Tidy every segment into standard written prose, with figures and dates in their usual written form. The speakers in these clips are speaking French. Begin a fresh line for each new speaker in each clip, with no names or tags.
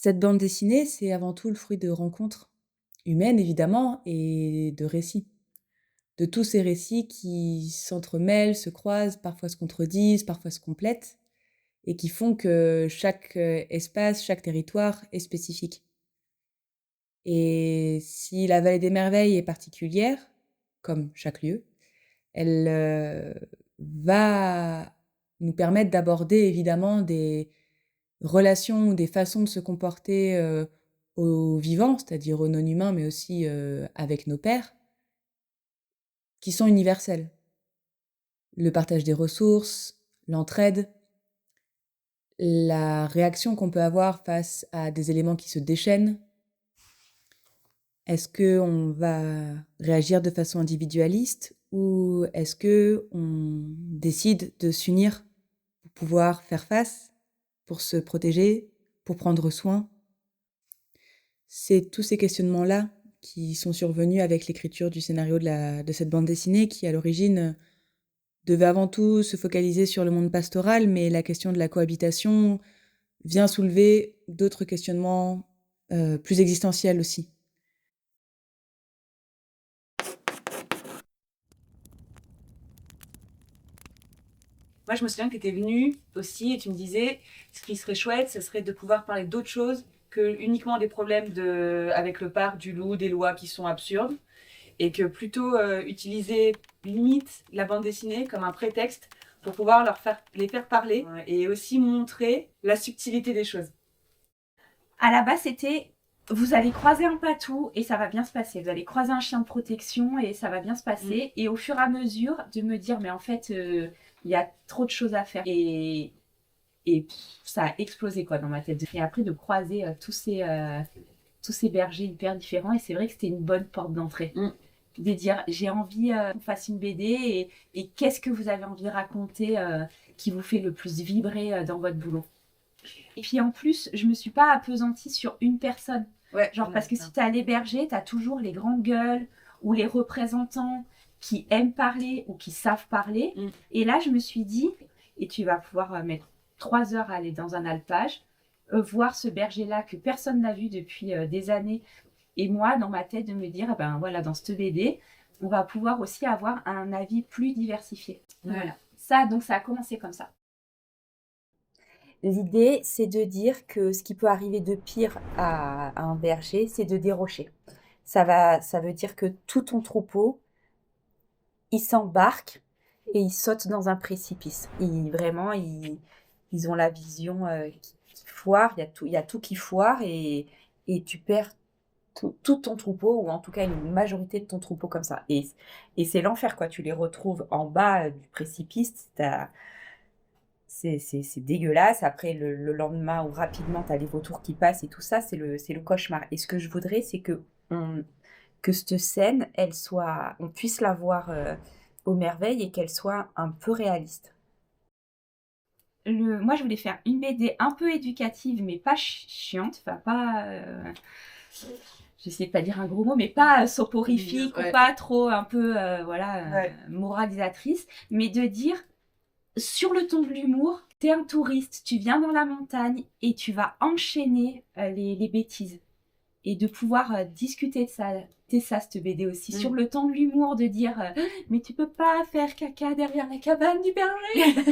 Cette bande dessinée, c'est avant tout le fruit de rencontres humaines évidemment et de récits. De tous ces récits qui s'entremêlent, se croisent, parfois se contredisent, parfois se complètent et qui font que chaque, espace, chaque territoire est spécifique. Et si la Vallée des Merveilles est particulière, comme chaque lieu, elle, va nous permettre d'aborder évidemment des relations ou des façons de se comporter, aux vivants, c'est-à-dire aux non-humains, mais aussi, avec nos pairs, qui sont universelles. Le partage des ressources, l'entraide, la réaction qu'on peut avoir face à des éléments qui se déchaînent. Est-ce qu'on va réagir de façon individualiste ou est-ce qu'on décide de s'unir pour pouvoir faire face, pour se protéger, pour prendre soin? C'est tous ces questionnements-là qui sont survenus avec l'écriture du scénario de cette bande dessinée qui, à l'origine, devait avant tout se focaliser sur le monde pastoral, mais la question de la cohabitation vient soulever d'autres questionnements, plus existentiels aussi.
Moi, je me souviens que tu étais venue aussi et tu me disais, ce qui serait chouette, ce serait de pouvoir parler d'autre chose que uniquement des problèmes avec le parc, du loup, des lois qui sont absurdes, et que plutôt utiliser limite la bande dessinée comme un prétexte pour pouvoir les faire parler et aussi montrer la subtilité des choses.
À la base, c'était vous allez croiser un patou et ça va bien se passer. Vous allez croiser un chien de protection et ça va bien se passer. Et au fur et à mesure de me dire, mais en fait, il y a trop de choses à faire. Et ça a explosé quoi dans ma tête. Et après, de croiser tous ces bergers hyper différents. Et c'est vrai que c'était une bonne porte d'entrée. De dire, j'ai envie qu'on fasse une BD et qu'est-ce que vous avez envie de raconter qui vous fait le plus vibrer dans votre boulot. Et puis en plus, je me suis pas appesantie sur une personne.
Ouais,
genre parce que si t'as les bergers, t'as toujours les grandes gueules ou les représentants qui aiment parler ou qui savent parler. Et là, je me suis dit, et tu vas pouvoir mettre 3 heures à aller dans un alpage, voir ce berger-là que personne n'a vu depuis des années. Et moi, dans ma tête, de me dire, ben voilà, dans cette BD, on va pouvoir aussi avoir un avis plus diversifié. Voilà. Donc ça a commencé comme ça. L'idée, c'est de dire que ce qui peut arriver de pire à un berger, c'est de dérocher. Ça veut dire que tout ton troupeau, il s'embarque et il saute dans un précipice. Ils ont la vision qui foire, il y a tout qui foire et tu perds tout ton troupeau, ou en tout cas une majorité de ton troupeau comme ça. Et c'est l'enfer, quoi. Tu les retrouves en bas du précipice, c'est dégueulasse. Après, le lendemain ou rapidement, tu as les vautours qui passent et tout ça, c'est le cauchemar. Et ce que je voudrais, c'est que cette scène, on puisse la voir aux merveilles et qu'elle soit un peu réaliste. Moi, je voulais faire une BD un peu éducative, mais pas chiante, enfin pas... j'essaie de pas dire un gros mot, mais pas soporifique ou pas trop un peu moralisatrice, mais de dire sur le ton de l'humour, t'es un touriste, tu viens dans la montagne et tu vas enchaîner les bêtises. Et de pouvoir discuter de ça, c'est ça cette BD aussi, sur le ton de l'humour, de dire mais tu peux pas faire caca derrière la cabane du berger.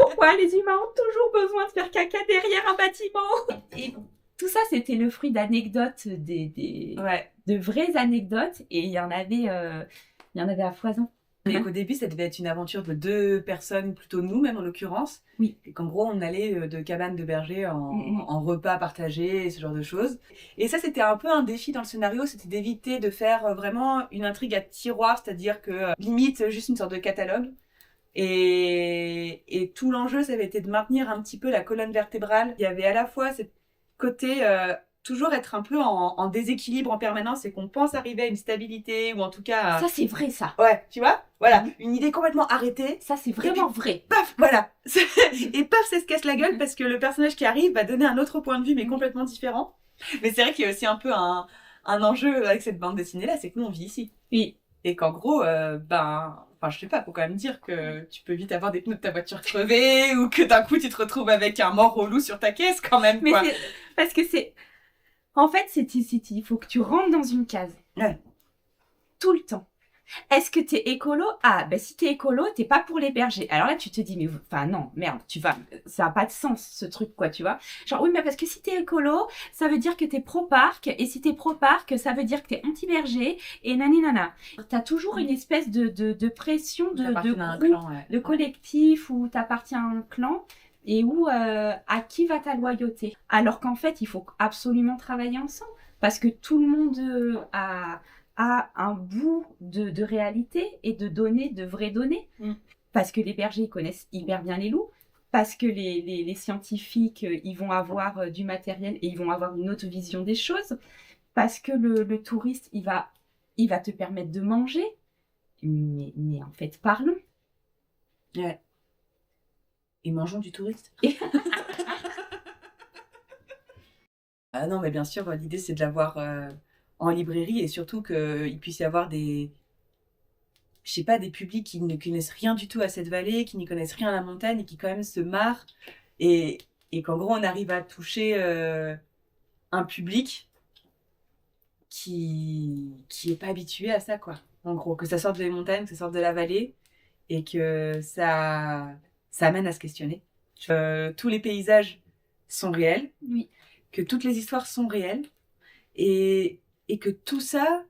Pourquoi les humains ont toujours besoin de faire caca derrière un bâtiment? Et tout ça, c'était le fruit d'anecdotes, de vraies anecdotes, et il y en avait à foison.
Et qu'au début, ça devait être une aventure de 2 personnes, plutôt nous même en l'occurrence.
Oui.
Et qu'en gros, on allait de cabane de berger en repas partagés, ce genre de choses. Et ça, c'était un peu un défi dans le scénario, c'était d'éviter de faire vraiment une intrigue à tiroir, c'est-à-dire que limite juste une sorte de catalogue. Et tout l'enjeu, ça avait été de maintenir un petit peu la colonne vertébrale. Il y avait à la fois ce côté... toujours être un peu en déséquilibre en permanence et qu'on pense arriver à une stabilité ou en tout cas...
Ça, c'est vrai, ça.
Ouais, tu vois, voilà, une idée complètement arrêtée.
Ça, c'est vraiment vrai.
Paf, voilà. Et paf, ça se casse la gueule parce que le personnage qui arrive va donner un autre point de vue mais complètement différent. Mais c'est vrai qu'il y a aussi un peu un enjeu avec cette bande dessinée-là, c'est que nous, on vit ici.
Oui.
Et qu'en gros, enfin, je sais pas, faut quand même dire que tu peux vite avoir des pneus de ta voiture crevés ou que d'un coup, tu te retrouves avec un mort relou sur ta caisse quand même, quoi.
Mais parce que En fait, il faut que tu rentres dans une case.
Ouais.
Tout le temps. Est-ce que t'es écolo? Ah, ben si t'es écolo, t'es pas pour les bergers. Alors là, tu te dis, mais enfin non, merde, ça a pas de sens ce truc, quoi, tu vois. Genre, oui, mais parce que si t'es écolo, ça veut dire que t'es pro-parc, et si t'es pro-parc, ça veut dire que t'es anti-berger, et nani-nana. T'as toujours une espèce de pression de
T'appartiens à un
groupe,
clan, ouais.
de collectif, où t'appartiens à un clan, et où à qui va ta loyauté. Alors qu'en fait, il faut absolument travailler ensemble, parce que tout le monde a un bout de réalité et de données, de vraies données. Parce que les bergers, ils connaissent hyper bien les loups, parce que les scientifiques, ils vont avoir du matériel et ils vont avoir une autre vision des choses, parce que le touriste, il va te permettre de manger. Mais en fait, parlons.
Ouais. Et mangeons du touriste. Ah non, mais bien sûr, l'idée c'est de l'avoir en librairie et surtout qu'il puisse y avoir des publics qui ne connaissent rien du tout à cette vallée, qui n'y connaissent rien à la montagne et qui quand même se marrent et qu'en gros on arrive à toucher un public qui est pas habitué à ça, quoi. En gros, que ça sorte des montagnes, que ça sorte de la vallée et que ça amène à se questionner. Tous les paysages sont réels,
Oui.
que toutes les histoires sont réelles et que tout ça,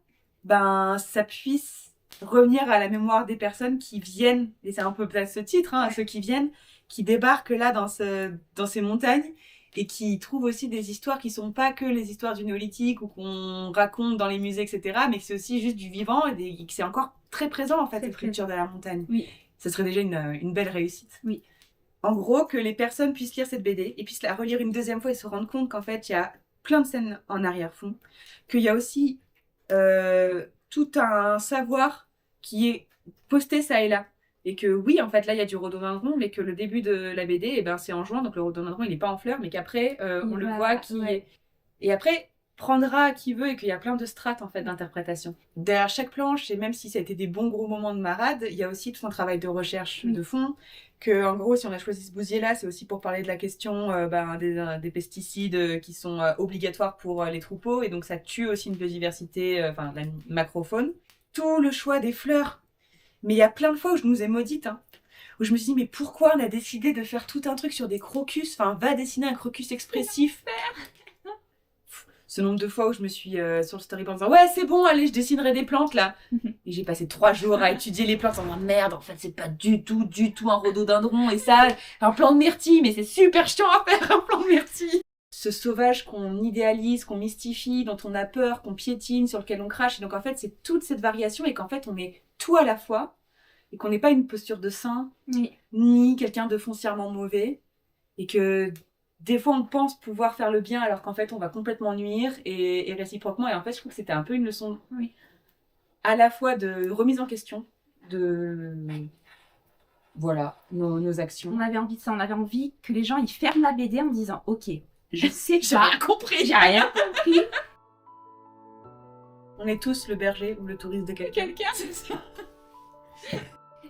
ça puisse revenir à la mémoire des personnes qui viennent, et c'est un peu peut-être ce titre, hein, ceux qui viennent, qui débarquent là dans ces montagnes et qui trouvent aussi des histoires qui sont pas que les histoires du néolithique ou qu'on raconte dans les musées, etc., mais que c'est aussi juste du vivant et que c'est encore très présent en fait, cette culture de la montagne.
Oui.
Ça serait déjà une belle réussite.
Oui.
En gros, que les personnes puissent lire cette BD et puissent la relire une deuxième fois et se rendre compte qu'en fait, il y a plein de scènes en arrière-fond, qu'il y a aussi tout un savoir qui est posté ça et là. Et que oui, en fait, là, il y a du rhododendron, mais que le début de la BD, c'est en juin, donc le rhododendron, il n'est pas en fleurs, mais qu'après, on le voit qui est... Et après, prendra qui veut et qu'il y a plein de strates, en fait, d'interprétation. Derrière chaque planche, et même si ça a été des bons gros moments de marade, il y a aussi tout un travail de recherche de fond, que, en gros, si on a choisi ce bousier-là, c'est aussi pour parler de la question des pesticides qui sont obligatoires pour les troupeaux, et donc ça tue aussi une biodiversité, la macrofaune. Tout le choix des fleurs. Mais il y a plein de fois où je nous ai maudites, où je me suis dit, mais pourquoi on a décidé de faire tout un truc sur des crocus? Enfin, va dessiner un crocus expressif. Ce nombre de fois où je me suis sur le storyboard en disant, ouais, c'est bon, allez, je dessinerai des plantes là. Et j'ai passé 3 jours à étudier les plantes en disant, merde, en fait, c'est pas du tout un rhododendron. Et ça, un plant de myrtille, mais c'est super chiant à faire, un plant de myrtille. Ce sauvage qu'on idéalise, qu'on mystifie, dont on a peur, qu'on piétine, sur lequel on crache. Et donc, en fait, c'est toute cette variation et qu'en fait, on est tout à la fois et qu'on n'est pas une posture de saint, ni quelqu'un de foncièrement mauvais. Et que des fois, on pense pouvoir faire le bien alors qu'en fait, on va complètement nuire et réciproquement. Et en fait, je trouve que c'était un peu une leçon à la fois de remise en question, de... Voilà, nos actions.
On avait envie de ça, on avait envie que les gens ils ferment la BD en disant ok, je sais
J'ai rien compris.
j'ai rien compris.
On est tous le berger ou le touriste de quelqu'un. C'est ça.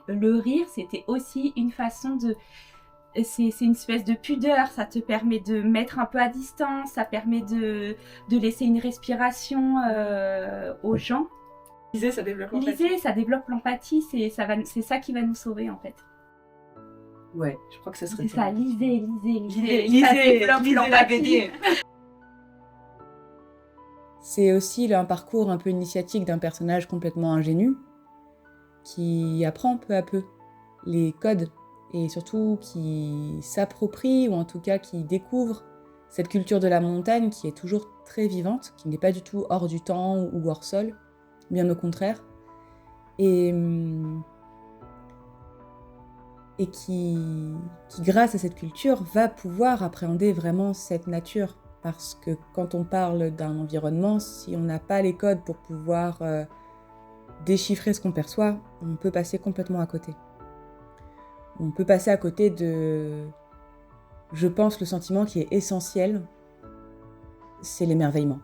Le rire, c'était aussi une façon de... C'est une espèce de pudeur, ça te permet de mettre un peu à distance, ça permet de laisser une respiration aux gens.
Lisez, ça développe l'empathie.
Lisez, ça développe l'empathie, c'est ça qui va nous sauver en fait.
Ouais, je crois que ça serait
c'est ça. Lisez.
Lisez la BD.
C'est aussi un parcours un peu initiatique d'un personnage complètement ingénu qui apprend peu à peu les codes et surtout qui s'approprie ou en tout cas qui découvre cette culture de la montagne qui est toujours très vivante, qui n'est pas du tout hors du temps ou hors sol, bien au contraire, et qui, grâce à cette culture, va pouvoir appréhender vraiment cette nature. Parce que quand on parle d'un environnement, si on n'a pas les codes pour pouvoir déchiffrer ce qu'on perçoit, on peut passer complètement à côté. On peut passer à côté de, je pense, le sentiment qui est essentiel, c'est l'émerveillement.